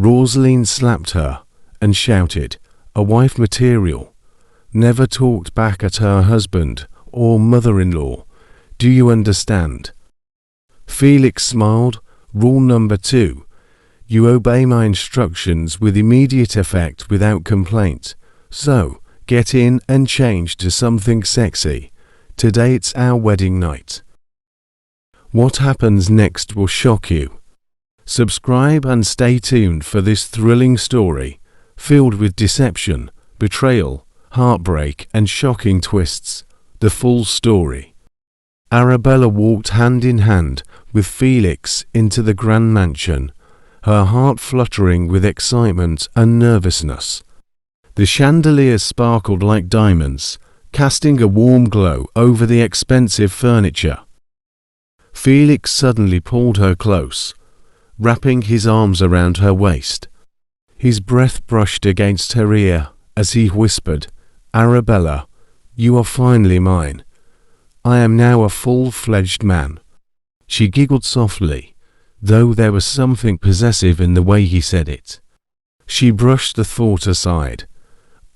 Rosaline slapped her and shouted, "A wife material." Never talked back at her husband or mother-in-law. Do you understand? Felix smiled. Rule number 2. You obey my instructions with immediate effect without complaint. So, get in and change to something sexy. Today it's our wedding night. What happens next will shock you. Subscribe and stay tuned for this thrilling story, filled with deception, betrayal, heartbreak and shocking twists. The full story. Arabella walked hand in hand with Felix into the grand mansion, her heart fluttering with excitement and nervousness. The chandeliers sparkled like diamonds, casting a warm glow over the expensive furniture. Felix suddenly pulled her close, wrapping his arms around her waist. His breath brushed against her ear as he whispered, "Arabella, you are finally mine. I am now a full-fledged man." She giggled softly, though there was something possessive in the way he said it. She brushed the thought aside.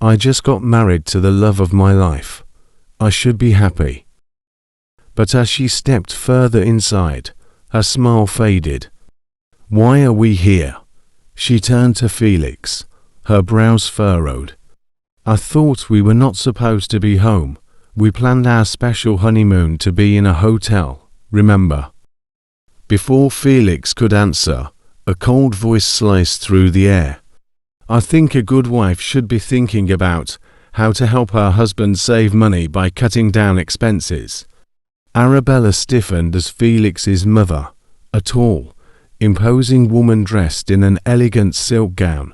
I just got married to the love of my life. I should be happy. But as she stepped further inside, her smile faded. Why are we here? She turned to Felix, her brows furrowed. I thought we were not supposed to be home. We planned our special honeymoon to be in a hotel, remember? Before Felix could answer, a cold voice sliced through the air. I think a good wife should be thinking about how to help her husband save money by cutting down expenses. Arabella stiffened as Felix's mother, a tall, imposing woman dressed in an elegant silk gown,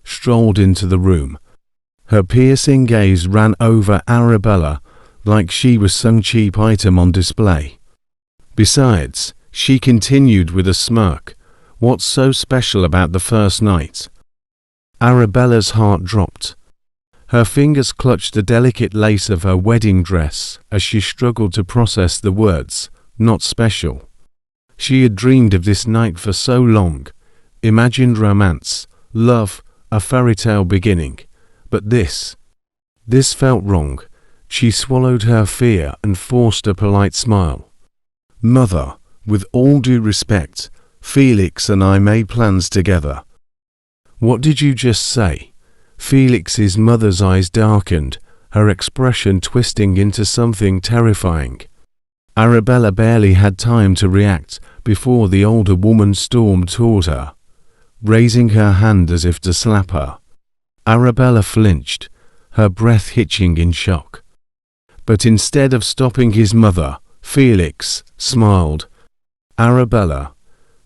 strolled into the room. Her piercing gaze ran over Arabella like she was some cheap item on display. Besides, she continued with a smirk, what's so special about the first night? Arabella's heart dropped. Her fingers clutched the delicate lace of her wedding dress as she struggled to process the words, not special. She had dreamed of this night for so long, imagined romance, love, a fairy tale beginning. But this felt wrong. She swallowed her fear and forced a polite smile. Mother, with all due respect, Felix and I made plans together. What did you just say? Felix's mother's eyes darkened, her expression twisting into something terrifying. Arabella barely had time to react before the older woman stormed toward her, raising her hand as if to slap her. Arabella flinched, her breath hitching in shock. But instead of stopping his mother, Felix smiled. Arabella,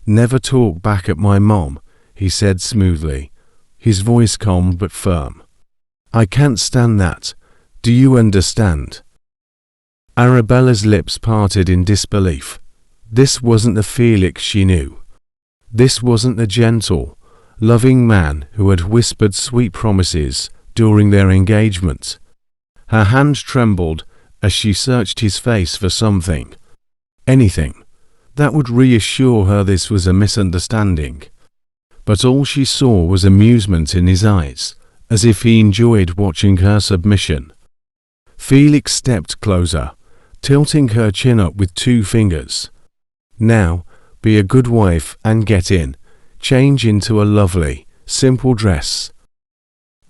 never talk back at my mom, he said smoothly, his voice calm but firm. I can't stand that. Do you understand? Arabella's lips parted in disbelief. This wasn't the Felix she knew. This wasn't the gentle, loving man who had whispered sweet promises during their engagement. Her hands trembled as she searched his face for something, anything, that would reassure her this was a misunderstanding. But all she saw was amusement in his eyes, as if he enjoyed watching her submission. Felix stepped closer, tilting her chin up with 2 fingers. Now, be a good wife and get in. Change into a lovely, simple dress.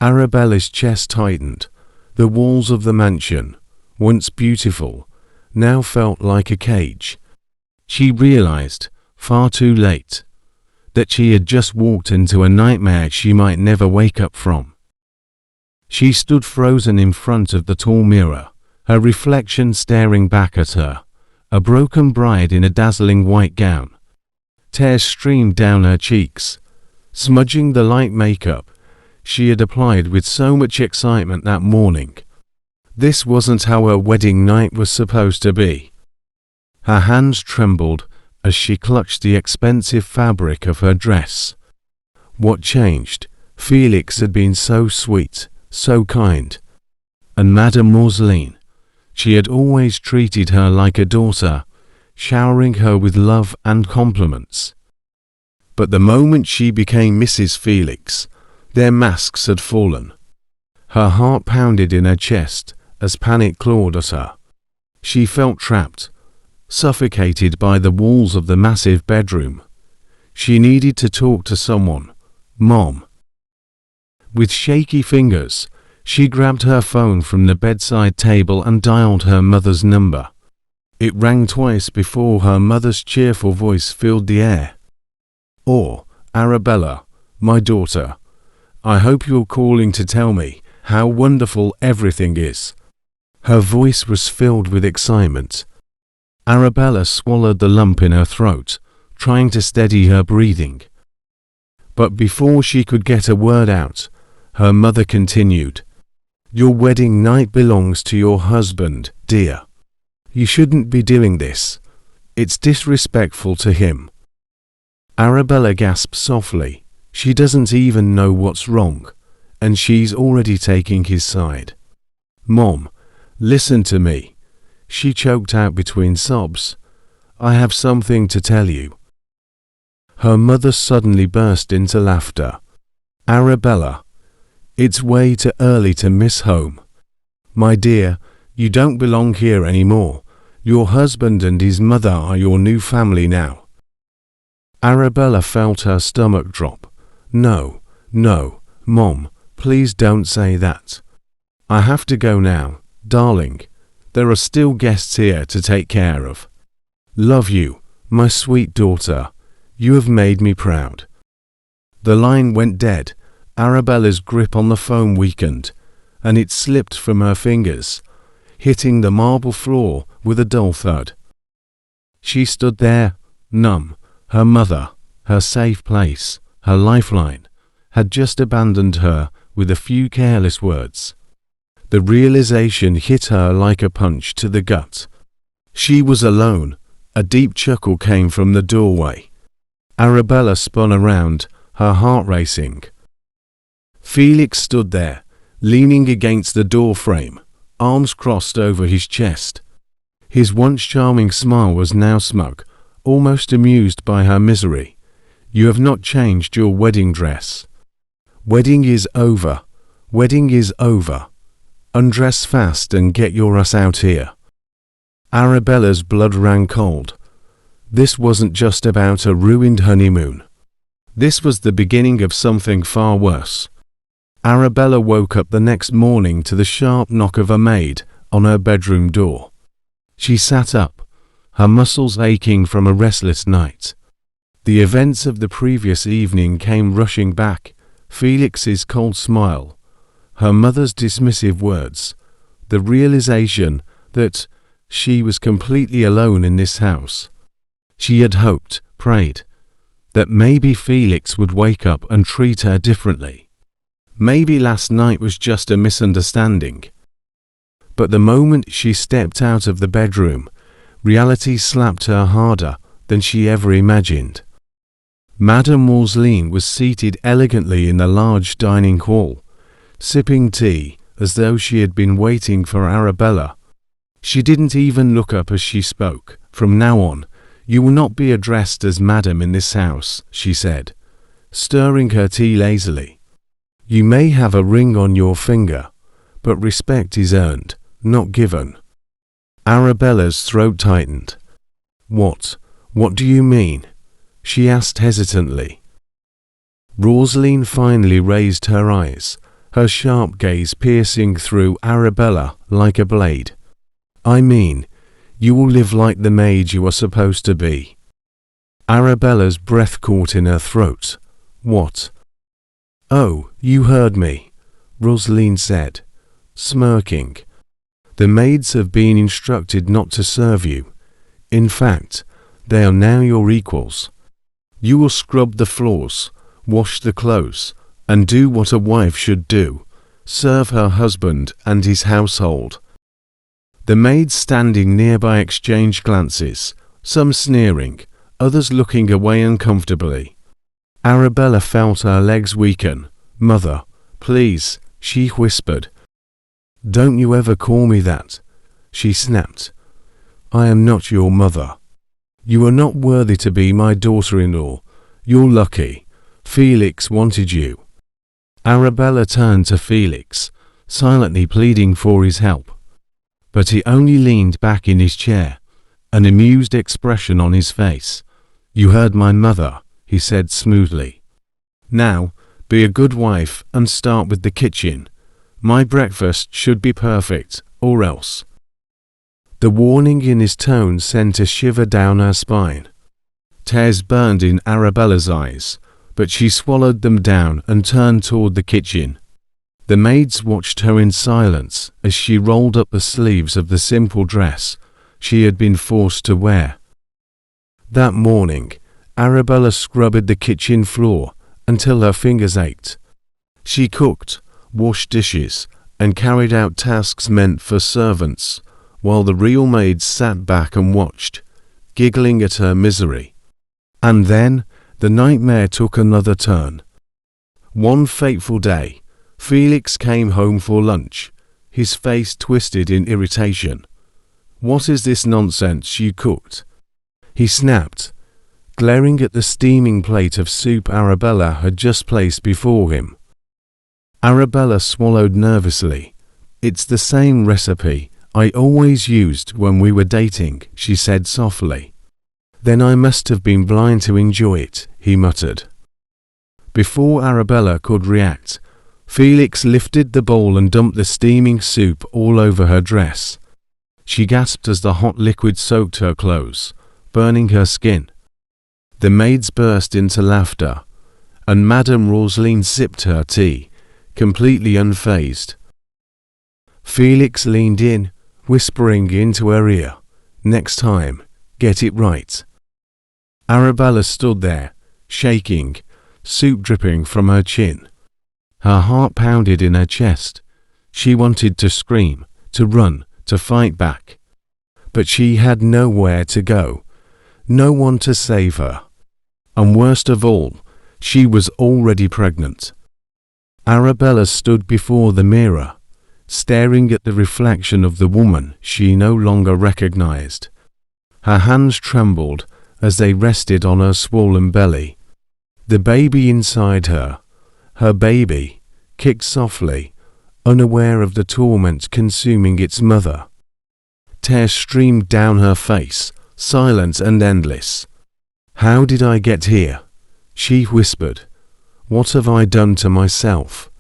Arabella's chest tightened. The walls of the mansion, once beautiful, now felt like a cage. She realized, far too late, that she had just walked into a nightmare she might never wake up from. She stood frozen in front of the tall mirror, her reflection staring back at her, a broken bride in a dazzling white gown. Tears streamed down her cheeks, smudging the light makeup she had applied with so much excitement that morning. This wasn't how her wedding night was supposed to be. Her hands trembled as she clutched the expensive fabric of her dress. What changed? Felix had been so sweet, so kind. And Madame Rosaline, she had always treated her like a daughter, showering her with love and compliments. But the moment she became Mrs. Felix, their masks had fallen. Her heart pounded in her chest as panic clawed at her. She felt trapped, suffocated by the walls of the massive bedroom. She needed to talk to someone. Mom. With shaky fingers, she grabbed her phone from the bedside table and dialed her mother's number. It rang twice before her mother's cheerful voice filled the air. "Oh, Arabella, my daughter. I hope you're calling to tell me how wonderful everything is." Her voice was filled with excitement. Arabella swallowed the lump in her throat, trying to steady her breathing. But before she could get a word out, her mother continued, "Your wedding night belongs to your husband, dear. You shouldn't be doing this. It's disrespectful to him." Arabella gasped softly. She doesn't even know what's wrong, and she's already taking his side. "Mom, listen to me," she choked out between sobs. "I have something to tell you." Her mother suddenly burst into laughter. "Arabella, it's way too early to miss home. My dear, you don't belong here anymore. Your husband and his mother are your new family now." Arabella felt her stomach drop. No, Mom, please don't say that. I have to go now, darling. There are still guests here to take care of. Love you, my sweet daughter. You have made me proud. The line went dead. Arabella's grip on the phone weakened, and it slipped from her fingers, hitting the marble floor with a dull thud. She stood there, numb. Her mother, her safe place, her lifeline, had just abandoned her with a few careless words. The realization hit her like a punch to the gut. She was alone. A deep chuckle came from the doorway. Arabella spun around, her heart racing. Felix stood there, leaning against the door frame, arms crossed over his chest. His once charming smile was now smug, almost amused by her misery. "You have not changed your wedding dress. Wedding is over. Wedding is over. Undress fast and get your ass out here." Arabella's blood ran cold. This wasn't just about a ruined honeymoon. This was the beginning of something far worse. Arabella woke up the next morning to the sharp knock of a maid on her bedroom door. She sat up, her muscles aching from a restless night. The events of the previous evening came rushing back. Felix's cold smile, her mother's dismissive words, the realization that she was completely alone in this house. She had hoped, prayed, that maybe Felix would wake up and treat her differently. Maybe last night was just a misunderstanding. But the moment she stepped out of the bedroom, reality slapped her harder than she ever imagined. Madame Worsley was seated elegantly in the large dining hall, sipping tea as though she had been waiting for Arabella. She didn't even look up as she spoke. "From now on, you will not be addressed as Madam in this house," she said, stirring her tea lazily. "You may have a ring on your finger, but respect is earned, not given." Arabella's throat tightened. What do you mean?" she asked hesitantly. Rosaline finally raised her eyes, her sharp gaze piercing through Arabella like a blade. "I mean, you will live like the maid you are supposed to be." Arabella's breath caught in her throat. "What?" "Oh, you heard me," Rosaline said, smirking. "The maids have been instructed not to serve you. In fact, they are now your equals. You will scrub the floors, wash the clothes, and do what a wife should do, serve her husband and his household." The maids standing nearby exchanged glances, some sneering, others looking away uncomfortably. Arabella felt her legs weaken. "Mother, please," she whispered. "Don't you ever call me that," she snapped. "I am not your mother. You are not worthy to be my daughter-in-law. You're lucky. Felix wanted you." Arabella turned to Felix, silently pleading for his help. But he only leaned back in his chair, an amused expression on his face. "You heard my mother," he said smoothly. "Now, be a good wife and start with the kitchen. My breakfast should be perfect, or else." The warning in his tone sent a shiver down her spine. Tears burned in Arabella's eyes, but she swallowed them down and turned toward the kitchen. The maids watched her in silence as she rolled up the sleeves of the simple dress she had been forced to wear. That morning, Arabella scrubbed the kitchen floor until her fingers ached. She cooked, washed dishes, and carried out tasks meant for servants, while the real maids sat back and watched, giggling at her misery. And then, the nightmare took another turn. One fateful day, Felix came home for lunch, his face twisted in irritation. "What is this nonsense you cooked?" he snapped, glaring at the steaming plate of soup Arabella had just placed before him. Arabella swallowed nervously. "It's the same recipe I always used when we were dating," she said softly. "Then I must have been blind to enjoy it," he muttered. Before Arabella could react, Felix lifted the bowl and dumped the steaming soup all over her dress. She gasped as the hot liquid soaked her clothes, burning her skin. The maids burst into laughter, and Madame Rosaline sipped her tea, completely unfazed. Felix leaned in, whispering into her ear, "Next time, get it right." Arabella stood there, shaking, soup dripping from her chin. Her heart pounded in her chest. She wanted to scream, to run, to fight back. But she had nowhere to go, no one to save her. And worst of all, she was already pregnant. Arabella stood before the mirror, staring at the reflection of the woman she no longer recognized. Her hands trembled as they rested on her swollen belly. The baby inside her, her baby, kicked softly, unaware of the torment consuming its mother. Tears streamed down her face, silent and endless. "How did I get here?" she whispered. "What have I done to myself?"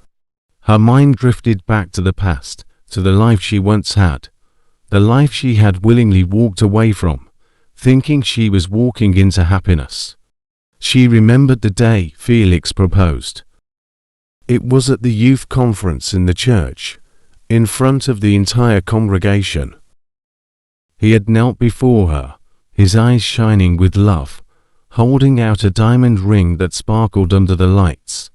Her mind drifted back to the past, to the life she once had, the life she had willingly walked away from, thinking she was walking into happiness. She remembered the day Felix proposed. It was at the youth conference in the church, in front of the entire congregation. He had knelt before her, his eyes shining with love, holding out a diamond ring that sparkled under the lights.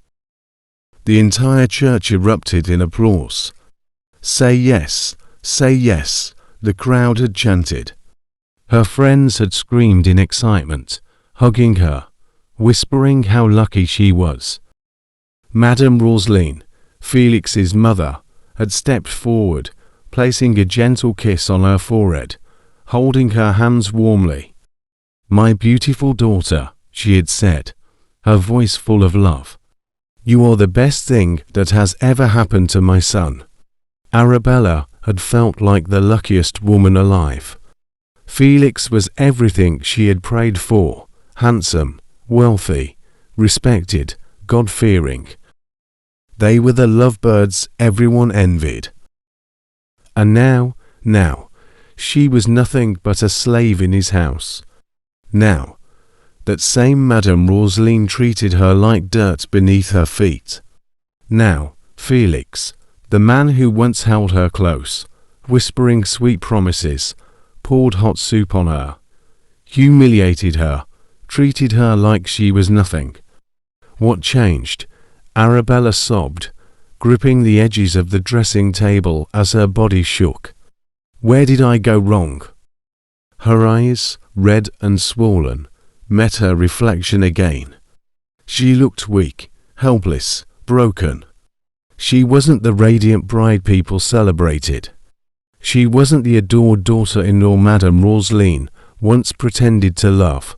The entire church erupted in applause. "Say yes, the crowd had chanted. Her friends had screamed in excitement, hugging her, whispering how lucky she was. Madame Rosaline, Felix's mother, had stepped forward, placing a gentle kiss on her forehead, holding her hands warmly. "My beautiful daughter," she had said, her voice full of love. "You are the best thing that has ever happened to my son." Arabella had felt like the luckiest woman alive. Felix was everything she had prayed for: handsome, wealthy, respected, God-fearing. They were the lovebirds everyone envied. And now, she was nothing but a slave in his house. Now, that same Madame Rosaline treated her like dirt beneath her feet. Now, Felix, the man who once held her close, whispering sweet promises, poured hot soup on her, humiliated her, treated her like she was nothing. What changed? Arabella sobbed, gripping the edges of the dressing table as her body shook. Where did I go wrong? Her eyes, red and swollen, met her reflection again. She looked weak, helpless, broken. She wasn't the radiant bride people celebrated. She wasn't the adored daughter-in-law Madame Rosaline once pretended to love.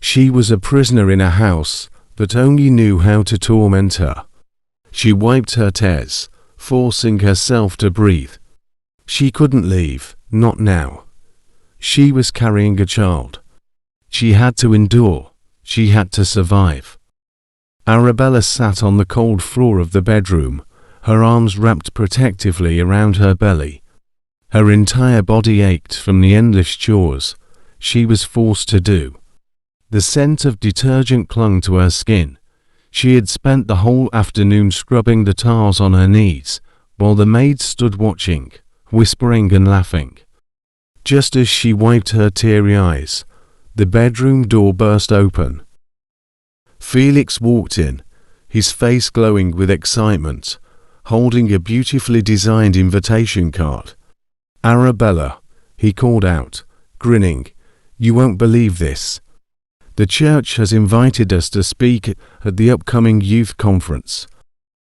She was a prisoner in a house that only knew how to torment her. She wiped her tears, forcing herself to breathe. She couldn't leave, not now. She was carrying a child. She had to endure. She had to survive. Arabella sat on the cold floor of the bedroom, her arms wrapped protectively around her belly. Her entire body ached from the endless chores she was forced to do. The scent of detergent clung to her skin. She had spent the whole afternoon scrubbing the tiles on her knees, while the maid stood watching, whispering and laughing. Just as she wiped her teary eyes, the bedroom door burst open. Felix walked in, his face glowing with excitement, holding a beautifully designed invitation card. "Arabella," he called out, grinning, "you won't believe this. The church has invited us to speak at the upcoming youth conference."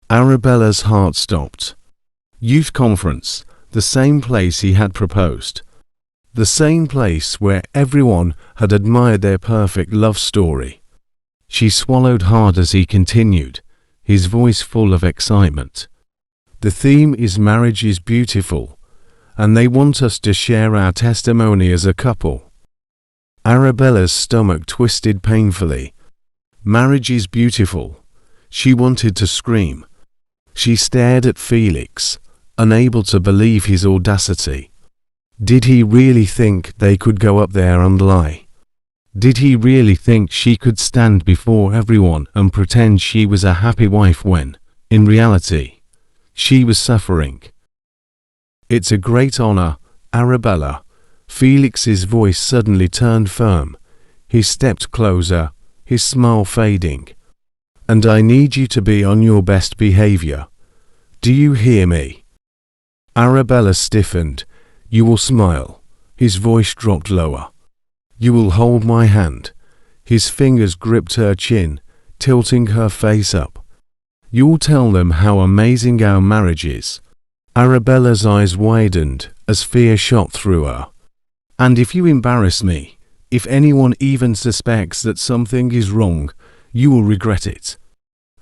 Arabella's heart stopped. Youth conference, the same place he had proposed. The same place where everyone had admired their perfect love story. She swallowed hard as he continued, his voice full of excitement. "The theme is marriage is beautiful, and they want us to share our testimony as a couple." Arabella's stomach twisted painfully. Marriage is beautiful. She wanted to scream. She stared at Felix, unable to believe his audacity. Did he really think they could go up there and lie? Did he really think she could stand before everyone and pretend she was a happy wife when, in reality, she was suffering? "It's a great honor, Arabella." Felix's voice suddenly turned firm. He stepped closer, his smile fading. "And I need you to be on your best behavior. Do you hear me?" Arabella stiffened. "You will smile." His voice dropped lower. "You will hold my hand." His fingers gripped her chin, tilting her face up. "You'll tell them how amazing our marriage is." Arabella's eyes widened as fear shot through her. "And if you embarrass me, if anyone even suspects that something is wrong, you will regret it."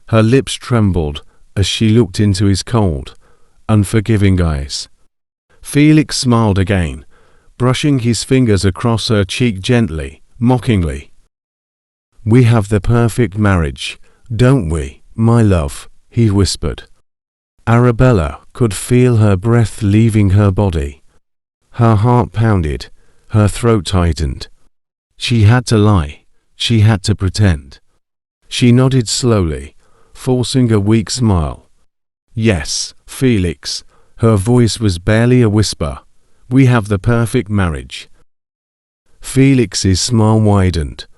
Her lips trembled as she looked into his cold, unforgiving eyes. Felix smiled again, brushing his fingers across her cheek gently, mockingly. "We have the perfect marriage, don't we, my love?" he whispered. Arabella could feel her breath leaving her body. Her heart pounded, her throat tightened. She had to lie, she had to pretend. She nodded slowly, forcing a weak smile. "Yes, Felix." Her voice was barely a whisper. "We have the perfect marriage." Felix's smile widened.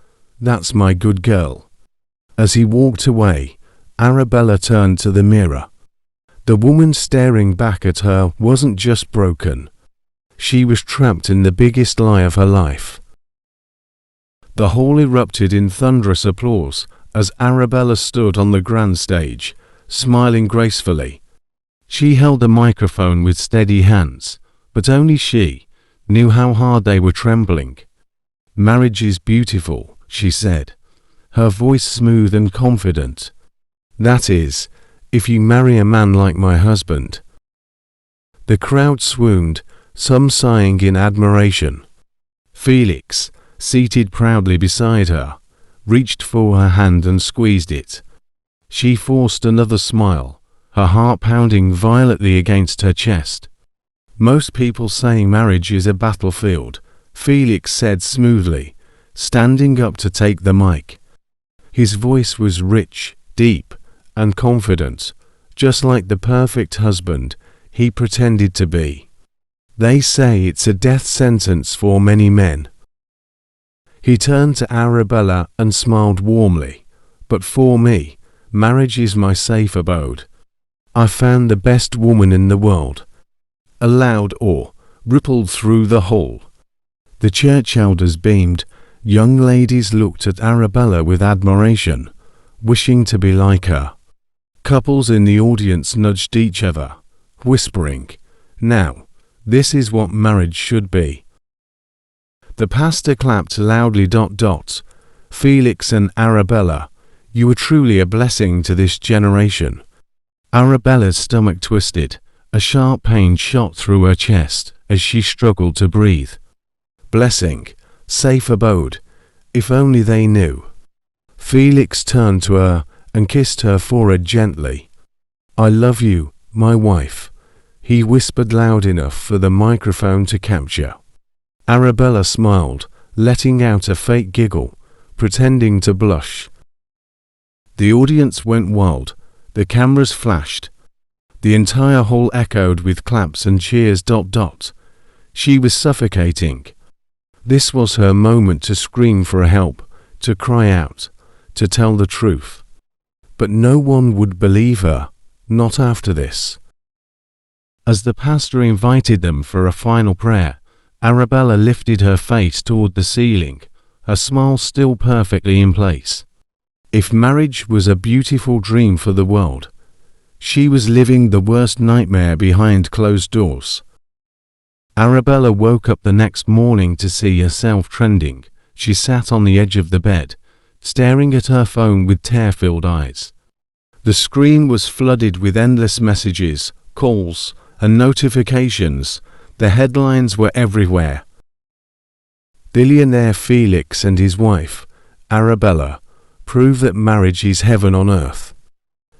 "That's my good girl." As he walked away, Arabella turned to the mirror. The woman staring back at her wasn't just broken. She was trapped in the biggest lie of her life. The hall erupted in thunderous applause as Arabella stood on the grand stage, smiling gracefully. She held the microphone with steady hands, but only she knew how hard they were trembling. "Marriage is beautiful," she said, her voice smooth and confident. "That is, if you marry a man like my husband." The crowd swooned, some sighing in admiration. Felix, seated proudly beside her, reached for her hand and squeezed it. She forced another smile, her heart pounding violently against her chest. "Most people saying marriage is a battlefield," Felix said smoothly, standing up to take the mic. His voice was rich, deep, and confident, just like the perfect husband he pretended to be. "They say it's a death sentence for many men." He turned to Arabella and smiled warmly. "But for me, marriage is my safe abode. I found the best woman in the world." A loud awe rippled through the hall. The church elders beamed. Young ladies looked at Arabella with admiration, wishing to be like her. Couples in the audience nudged each other, whispering, "Now, this is what marriage should be." The pastor clapped loudly. Felix and Arabella, you were truly a blessing to this generation. Arabella's stomach twisted. A sharp pain shot through her chest as she struggled to breathe. Blessing, safe abode, if only they knew. Felix turned to her and kissed her forehead gently. I love you, my wife, he whispered loud enough for the microphone to capture. Arabella smiled, letting out a fake giggle, pretending to blush. The audience went wild. The cameras flashed. The entire hall echoed with claps and cheers. She was suffocating. This was her moment to scream for help, to cry out, to tell the truth. But no one would believe her, not after this. As the pastor invited them for a final prayer, Arabella lifted her face toward the ceiling, her smile still perfectly in place. If marriage was a beautiful dream for the world, she was living the worst nightmare behind closed doors. Arabella woke up the next morning to see herself trending. She sat on the edge of the bed, staring at her phone with tear-filled eyes. The screen was flooded with endless messages, calls, and notifications. The headlines were everywhere. Billionaire Felix and his wife, Arabella, prove that marriage is heaven on earth.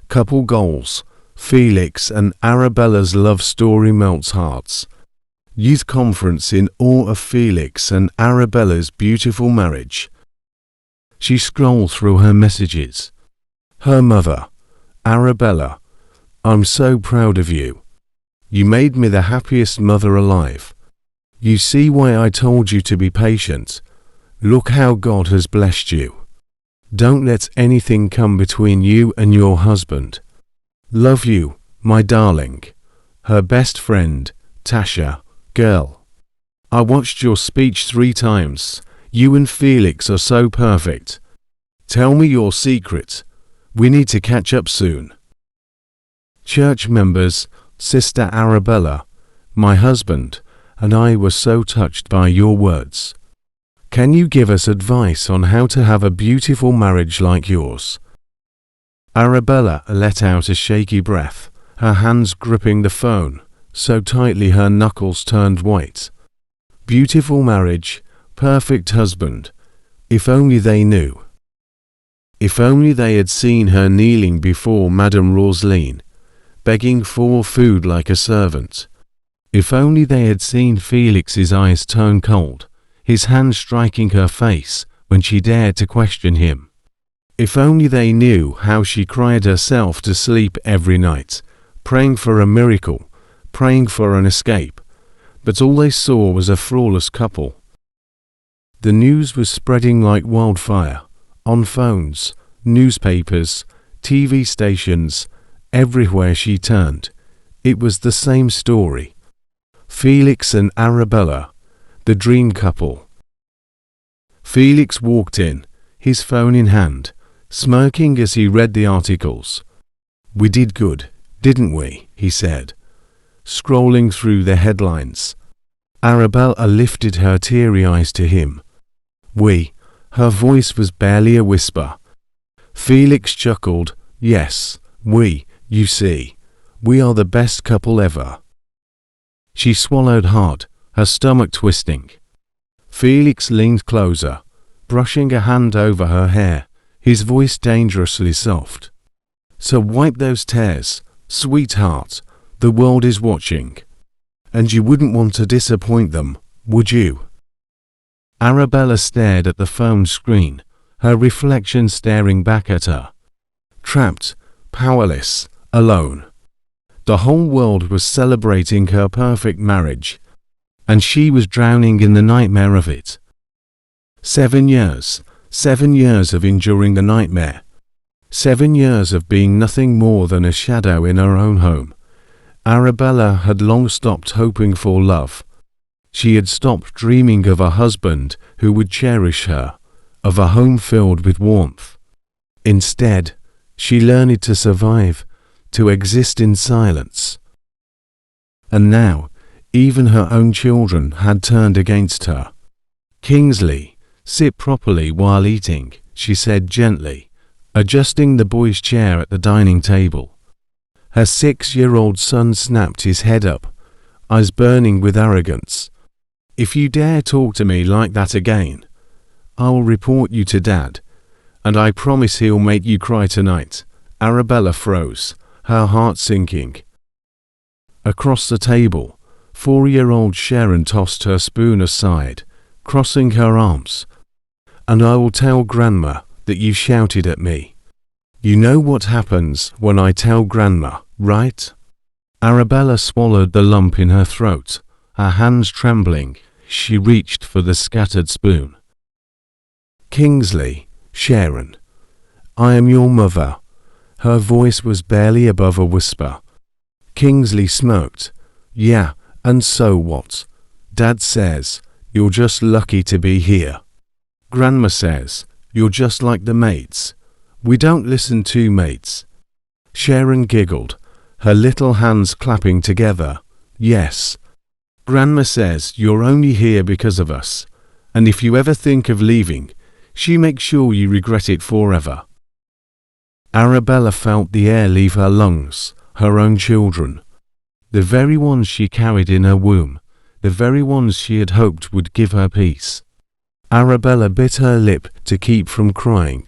Couple goals. Felix and Arabella's love story melts hearts. Youth conference in awe of Felix and Arabella's beautiful marriage. She scrolled through her messages. Her mother, Arabella, I'm so proud of you. You made me the happiest mother alive. You see why I told you to be patient. Look how God has blessed you. Don't let anything come between you and your husband. Love you, my darling. Her best friend, Tasha, girl. I watched your speech 3 times. You and Felix are so perfect. Tell me your secret. We need to catch up soon. Church members, Sister Arabella, my husband, and I were so touched by your words. Can you give us advice on how to have a beautiful marriage like yours? Arabella let out a shaky breath, her hands gripping the phone, so tightly her knuckles turned white. Beautiful marriage, perfect husband. If only they knew. If only they had seen her kneeling before Madame Rosaline, begging for food like a servant. If only they had seen Felix's eyes turn cold, his hand striking her face when she dared to question him. If only they knew how she cried herself to sleep every night, praying for a miracle, praying for an escape, but all they saw was a flawless couple. The news was spreading like wildfire, on phones, newspapers, TV stations, everywhere she turned. It was the same story. Felix and Arabella, the dream couple. Felix walked in, his phone in hand, smirking as he read the articles. We did good, didn't we? He said, scrolling through the headlines. Arabella lifted her teary eyes to him. We, her voice was barely a whisper. Felix chuckled. Yes, we, you see, we are the best couple ever. She swallowed hard, her stomach twisting. Felix leaned closer, brushing a hand over her hair, his voice dangerously soft. So wipe those tears, sweetheart, the world is watching. And you wouldn't want to disappoint them, would you? Arabella stared at the phone screen, her reflection staring back at her. Trapped, powerless, alone. The whole world was celebrating her perfect marriage, and she was drowning in the nightmare of it. 7 years of enduring the nightmare. 7 years of being nothing more than a shadow in her own home. Arabella had long stopped hoping for love. She had stopped dreaming of a husband who would cherish her, of a home filled with warmth. Instead, she learned to survive, to exist in silence. And now, even her own children had turned against her. Kingsley, Sit properly while eating, she said gently, adjusting the boy's chair at the dining table. Her 6-year-old son snapped his head up, eyes burning with arrogance. If you dare talk to me like that again, I'll report you to Dad, and I promise he'll make you cry tonight. Arabella froze, her heart sinking. Across the table, 4-year-old Sharon tossed her spoon aside, crossing her arms. And I will tell Grandma that you shouted at me. You know what happens when I tell Grandma, right? Arabella swallowed the lump in her throat, her hands trembling. She reached for the scattered spoon. Kingsley, Sharon, I am your mother. Her voice was barely above a whisper. Kingsley smirked. Yeah, and so what? Dad says, you're just lucky to be here. Grandma says, you're just like the mates. We don't listen to mates. Sharon giggled, her little hands clapping together. Yes. Grandma says you're only here because of us, and if you ever think of leaving, she makes sure you regret it forever. Arabella felt the air leave her lungs, her own children. The very ones she carried in her womb, the very ones she had hoped would give her peace. Arabella bit her lip to keep from crying.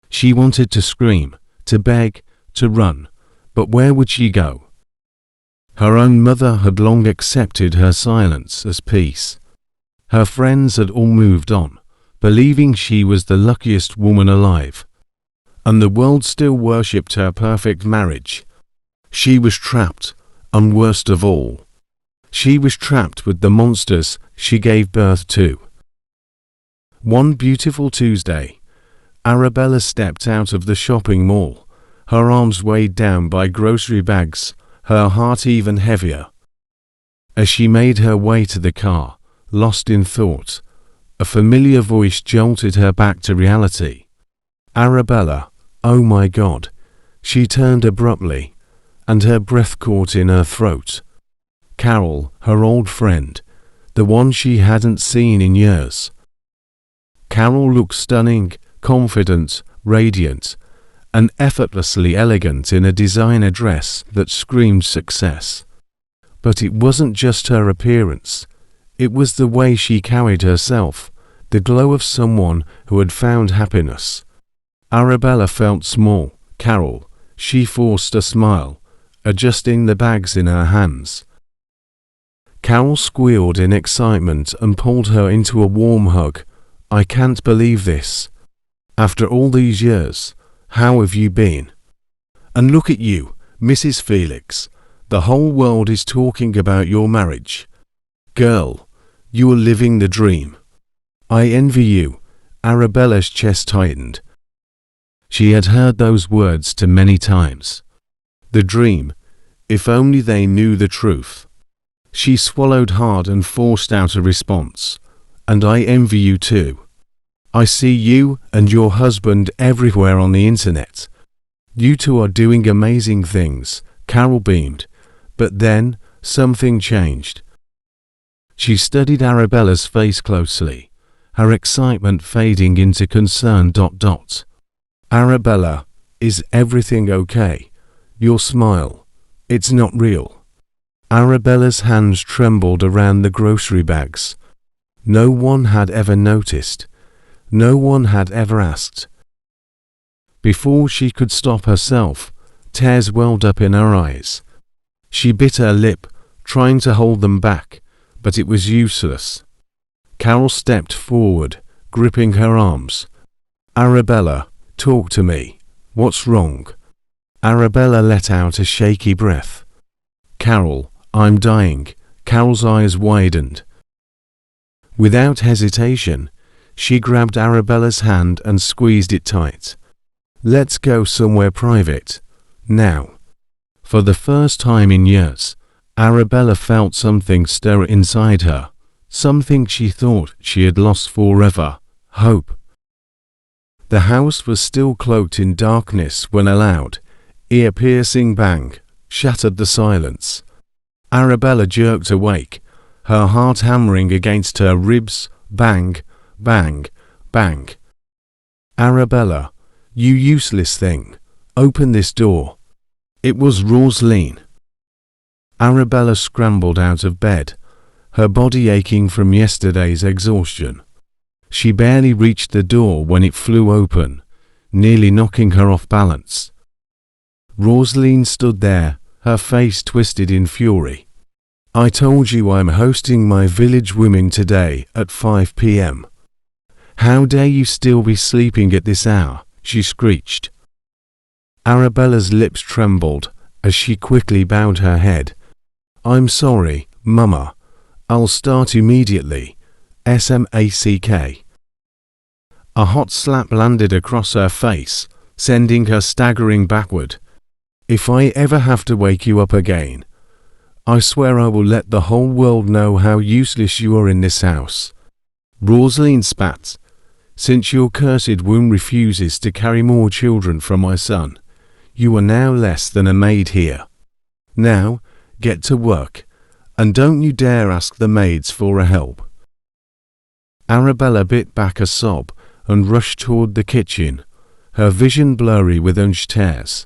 She wanted to scream, to beg, to run, but where would she go? Her own mother had long accepted her silence as peace. Her friends had all moved on, believing she was the luckiest woman alive. And the world still worshipped her perfect marriage. She was trapped, and worst of all, she was trapped with the monsters she gave birth to. One beautiful Tuesday, Arabella stepped out of the shopping mall, her arms weighed down by grocery bags, her heart even heavier. As she made her way to the car, lost in thought, a familiar voice jolted her back to reality. Arabella, oh my God. She turned abruptly, and her breath caught in her throat. Carol, her old friend, the one she hadn't seen in years. Carol looked stunning, confident, radiant, and effortlessly elegant in a designer dress that screamed success. But it wasn't just her appearance. It was the way she carried herself, the glow of someone who had found happiness. Arabella felt small. Carol, she forced a smile, adjusting the bags in her hands. Carol squealed in excitement and pulled her into a warm hug. I can't believe this. After all these years, how have you been? And look at you, Mrs. Felix. The whole world is talking about your marriage. Girl, you are living the dream. I envy you. Arabella's chest tightened. She had heard those words too many times. The dream, if only they knew the truth. She swallowed hard and forced out a response. And I envy you too. I see you and your husband everywhere on the internet. You two are doing amazing things, Carol beamed. But then, something changed. She studied Arabella's face closely, her excitement fading into concern. Arabella, is everything okay? Your smile, it's not real. Arabella's hands trembled around the grocery bags. No one had ever noticed. No one had ever asked. Before she could stop herself, tears welled up in her eyes. She bit her lip, trying to hold them back, but it was useless. Carol stepped forward, gripping her arms. Arabella, talk to me. What's wrong? Arabella let out a shaky breath. Carol, I'm dying. Carol's eyes widened. Without hesitation, she grabbed Arabella's hand and squeezed it tight. Let's go somewhere private. Now. For the first time in years, Arabella felt something stir inside her, something she thought she had lost forever, hope. The house was still cloaked in darkness when a loud, ear-piercing bang shattered the silence. Arabella jerked awake, her heart hammering against her ribs. Bang, bang, Bang. Arabella, you useless thing. Open this door. It was Rosaline. Arabella scrambled out of bed, her body aching from yesterday's exhaustion. She barely reached the door when it flew open, nearly knocking her off balance. Rosaline stood there, her face twisted in fury. I told you I'm hosting my village women today at 5 p.m. How dare you still be sleeping at this hour, she screeched. Arabella's lips trembled as she quickly bowed her head. I'm sorry, Mama. I'll start immediately. SMACK. A hot slap landed across her face, sending her staggering backward. If I ever have to wake you up again, I swear I will let the whole world know how useless you are in this house. Rosaline spat. Since your cursed womb refuses to carry more children from my son, you are now less than a maid here. Now, get to work, and don't you dare ask the maids for a help. Arabella bit back a sob and rushed toward the kitchen, her vision blurry with tears.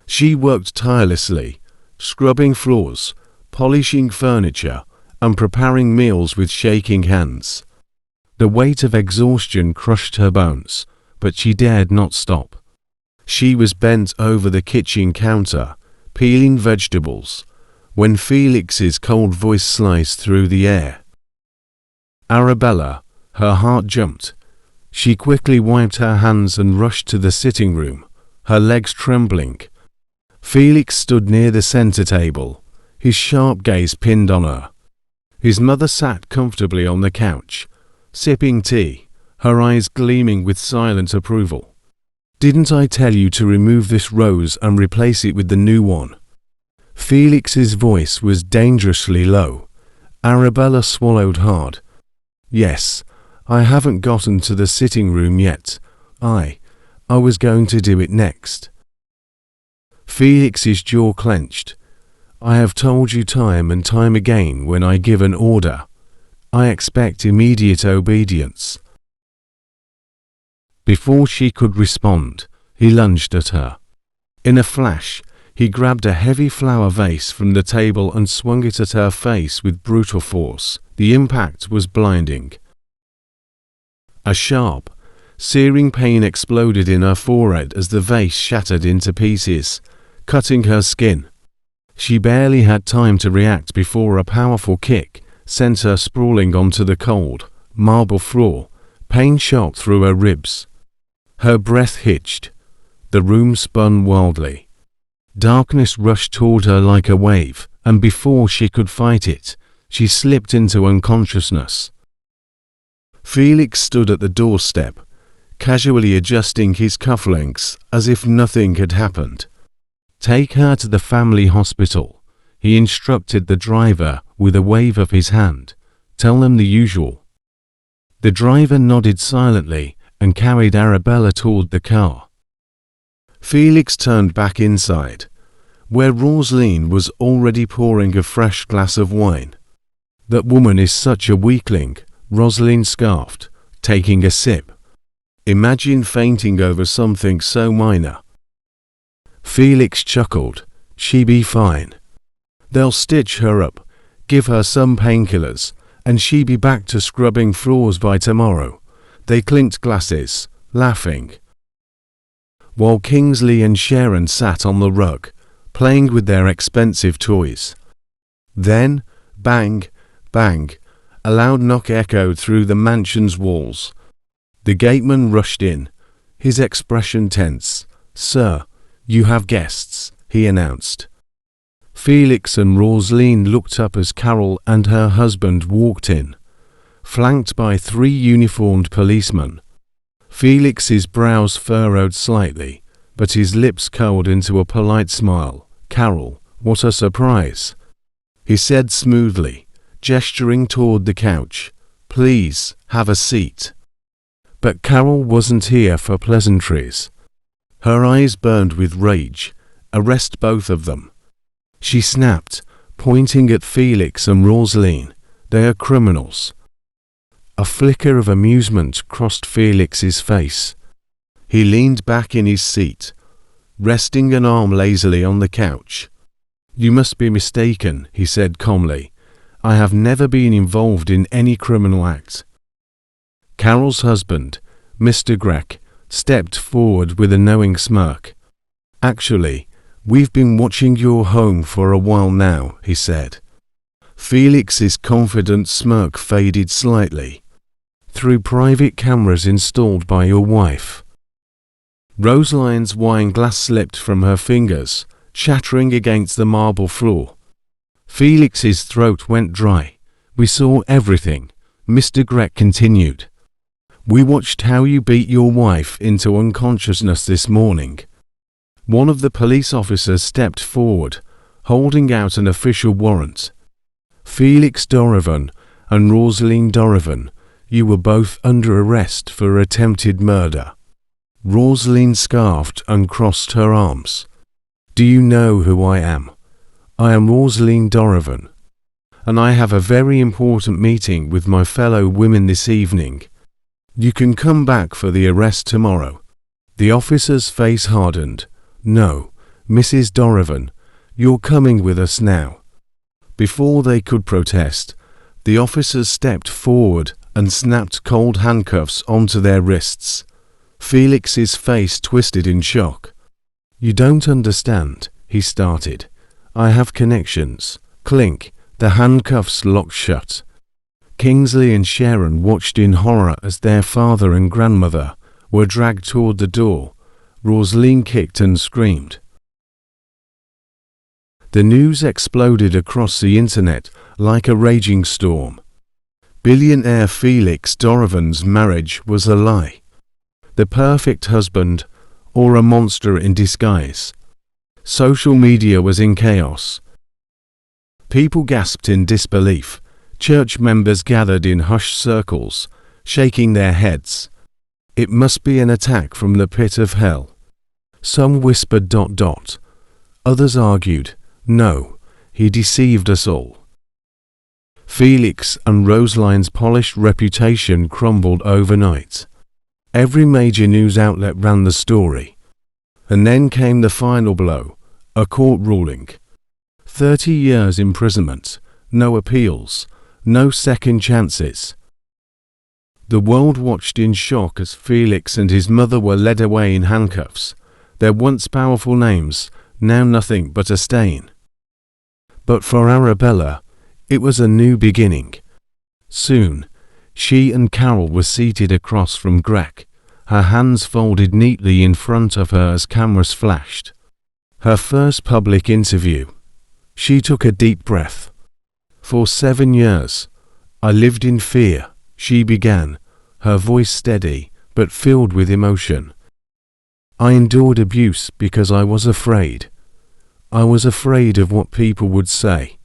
She worked tirelessly, scrubbing floors, polishing furniture, and preparing meals with shaking hands. The weight of exhaustion crushed her bones, but she dared not stop. She was bent over the kitchen counter, peeling vegetables, when Felix's cold voice sliced through the air. Arabella, her heart jumped. She quickly wiped her hands and rushed to the sitting room, her legs trembling. Felix stood near the center table, his sharp gaze pinned on her. His mother sat comfortably on the couch, sipping tea, her eyes gleaming with silent approval. Didn't I tell you to remove this rose and replace it with the new one? Felix's voice was dangerously low. Arabella swallowed hard. Yes, I haven't gotten to the sitting room yet. I was going to do it next. Felix's jaw clenched. I have told you time and time again when I give an order, I expect immediate obedience. Before she could respond, he lunged at her. In a flash, he grabbed a heavy flower vase from the table and swung it at her face with brutal force. The impact was blinding. A sharp, searing pain exploded in her forehead as the vase shattered into pieces, cutting her skin. She barely had time to react before a powerful kick sent her sprawling onto the cold, marble floor. Pain shot through her ribs. Her breath hitched. The room spun wildly. Darkness rushed toward her like a wave, and before she could fight it, she slipped into unconsciousness. Felix stood at the doorstep, casually adjusting his cufflinks as if nothing had happened. Take her to the family hospital, he instructed the driver with a wave of his hand. Tell them the usual. The driver nodded silently and carried Arabella toward the car. Felix turned back inside, where Rosaline was already pouring a fresh glass of wine. That woman is such a weakling, Rosaline scoffed, taking a sip. Imagine fainting over something so minor. Felix chuckled. She be fine. They'll stitch her up, give her some painkillers, and she be back to scrubbing floors by tomorrow. They clinked glasses, laughing, while Kingsley and Sharon sat on the rug, playing with their expensive toys. Then, bang, bang, a loud knock echoed through the mansion's walls. The gateman rushed in, his expression tense. Sir, you have guests, he announced. Felix and Rosaline looked up as Carol and her husband walked in, flanked by 3 uniformed policemen. Felix's brows furrowed slightly, but his lips curled into a polite smile. Carol, what a surprise, he said smoothly, gesturing toward the couch. Please, have a seat. But Carol wasn't here for pleasantries. Her eyes burned with rage. Arrest both of them, she snapped, pointing at Felix and Rosaline. They are criminals. A flicker of amusement crossed Felix's face. He leaned back in his seat, resting an arm lazily on the couch. "You must be mistaken," he said calmly. "I have never been involved in any criminal act." Carol's husband, Mr. Grech, stepped forward with a knowing smirk. "Actually, we've been watching your home for a while now," he said. Felix's confident smirk faded slightly. "Through private cameras installed by your wife." Rosaline's wine glass slipped from her fingers, shattering against the marble floor. Felix's throat went dry. "We saw everything," Mr. Grech continued. "We watched how you beat your wife into unconsciousness this morning." One of the police officers stepped forward, holding out an official warrant. "Felix Dorovan and Rosaline Dorovan, you were both under arrest for attempted murder." Rosaline scarfed and crossed her arms. "Do you know who I am? I am Rosaline Dorovan, and I have a very important meeting with my fellow women this evening. You can come back for the arrest tomorrow." The officer's face hardened. "No, Mrs. Dorovan, you're coming with us now." Before they could protest, the officers stepped forward and snapped cold handcuffs onto their wrists. Felix's face twisted in shock. "You don't understand," he started. "I have connections." Clink, the handcuffs locked shut. Kingsley and Sharon watched in horror as their father and grandmother were dragged toward the door. Rosaline kicked and screamed. The news exploded across the internet like a raging storm. Billionaire Felix Dorovan's marriage was a lie. The perfect husband, or a monster in disguise. Social media was in chaos. People gasped in disbelief. Church members gathered in hushed circles, shaking their heads. It must be an attack from the pit of hell. Some whispered ... Others argued, "No, he deceived us all." Felix and Rosaline's polished reputation crumbled overnight. Every major news outlet ran the story. And then came the final blow, a court ruling. 30 years imprisonment, no appeals, no second chances. The world watched in shock as Felix and his mother were led away in handcuffs, their once powerful names now nothing but a stain. But for Arabella, it was a new beginning. Soon, she and Carol were seated across from Grech, her hands folded neatly in front of her as cameras flashed. Her first public interview. She took a deep breath. "For 7 years, I lived in fear," she began, her voice steady but filled with emotion. "I endured abuse because I was afraid. I was afraid of what people would say.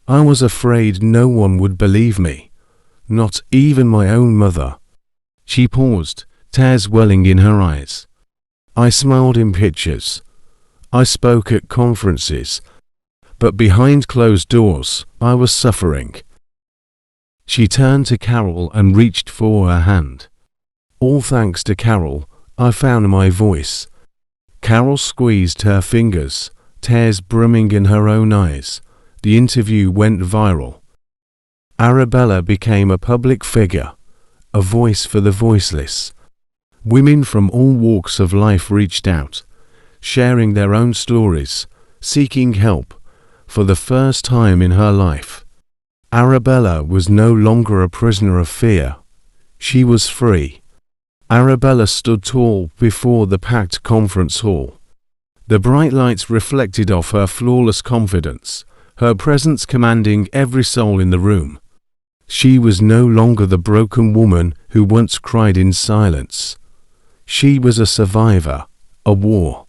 I was afraid no one would believe me, not even my own mother." She paused, tears welling in her eyes. "I smiled in pictures. I spoke at conferences. But behind closed doors, I was suffering." She turned to Carol and reached for her hand. "All thanks to Carol, I found my voice." Carol squeezed her fingers, tears brimming in her own eyes. The interview went viral. Arabella became a public figure, a voice for the voiceless. Women from all walks of life reached out, sharing their own stories, seeking help. For the first time in her life, Arabella was no longer a prisoner of fear. She was free. Arabella stood tall before the packed conference hall. The bright lights reflected off her flawless confidence, her presence commanding every soul in the room. She was no longer the broken woman who once cried in silence. She was a survivor, a war.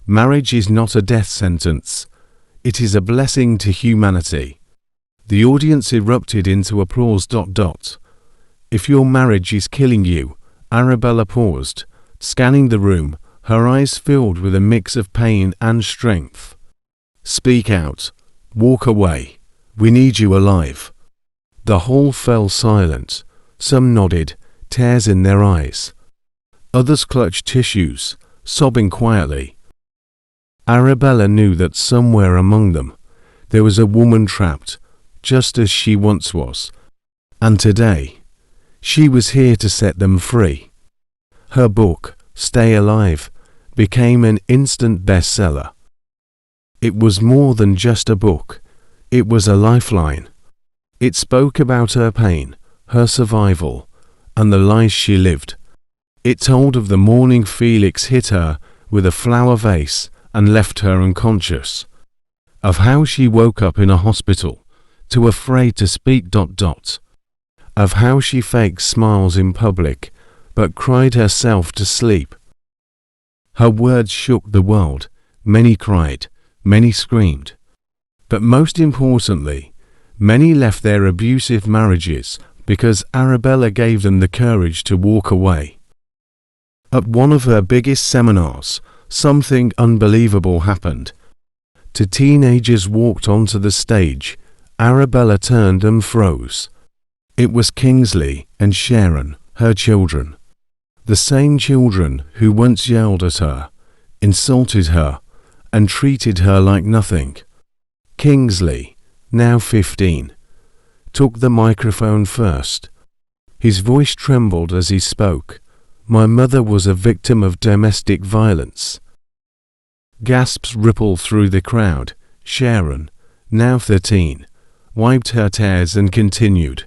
Marriage is not a death sentence. It is a blessing to humanity. The audience erupted into applause. "If your marriage is killing you," Arabella paused, scanning the room, her eyes filled with a mix of pain and strength. "Speak out. Walk away. We need you alive." The hall fell silent. Some nodded, tears in their eyes. Others clutched tissues, sobbing quietly. Arabella knew that somewhere among them there was a woman trapped, just as she once was. And today, she was here to set them free. Her book, Stay Alive, became an instant bestseller. It was more than just a book. It was a lifeline. It spoke about her pain, her survival, and the lies she lived. It told of the morning Felix hit her with a flower vase and left her unconscious. Of how she woke up in a hospital, too afraid to speak. Of how she faked smiles in public, but cried herself to sleep. Her words shook the world. Many cried, many screamed. But most importantly, many left their abusive marriages because Arabella gave them the courage to walk away. At one of her biggest seminars, something unbelievable happened. Two teenagers walked onto the stage. Arabella turned and froze. It was Kingsley and Sharon, her children. The same children who once yelled at her, insulted her, and treated her like nothing. Kingsley, now 15, took the microphone first. His voice trembled as he spoke. My mother was a victim of domestic violence. Gasps rippled through the crowd. Sharon, now 13, wiped her tears and continued.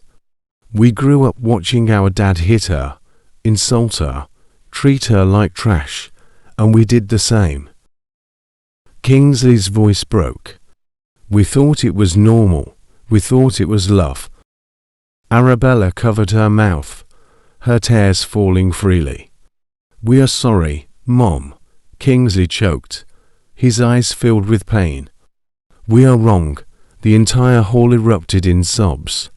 We grew up watching our dad hit her, insult her, treat her like trash, and we did the same. Kingsley's voice broke. We thought it was normal. We thought it was love. Arabella covered her mouth, her tears falling freely. We are sorry, Mom, Kingsley choked, his eyes filled with pain. We are wrong. The entire hall erupted in sobs.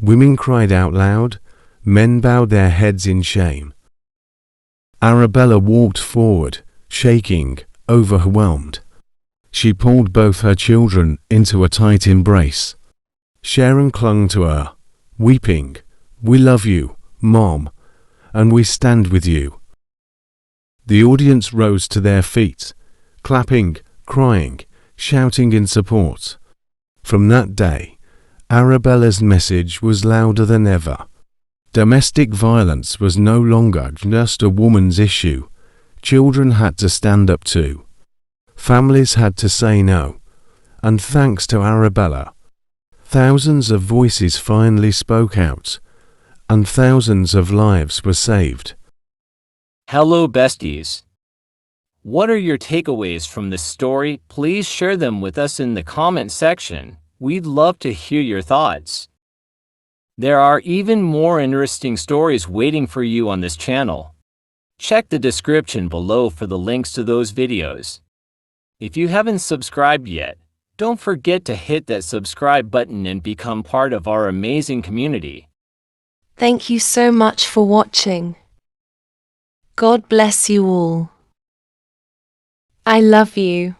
Women cried out loud. Men bowed their heads in shame. Arabella walked forward, shaking, overwhelmed. She pulled both her children into a tight embrace. Sharon clung to her, weeping. We love you, Mom, and we stand with you. The audience rose to their feet, clapping, crying, shouting in support. From that day, Arabella's message was louder than ever. Domestic violence was no longer just a woman's issue. Children had to stand up too. Families had to say no. And thanks to Arabella, thousands of voices finally spoke out, and thousands of lives were saved. Hello, besties. What are your takeaways from this story? Please share them with us in the comment section. We'd love to hear your thoughts. There are even more interesting stories waiting for you on this channel. Check the description below for the links to those videos. If you haven't subscribed yet, don't forget to hit that subscribe button and become part of our amazing community. Thank you so much for watching. God bless you all. I love you.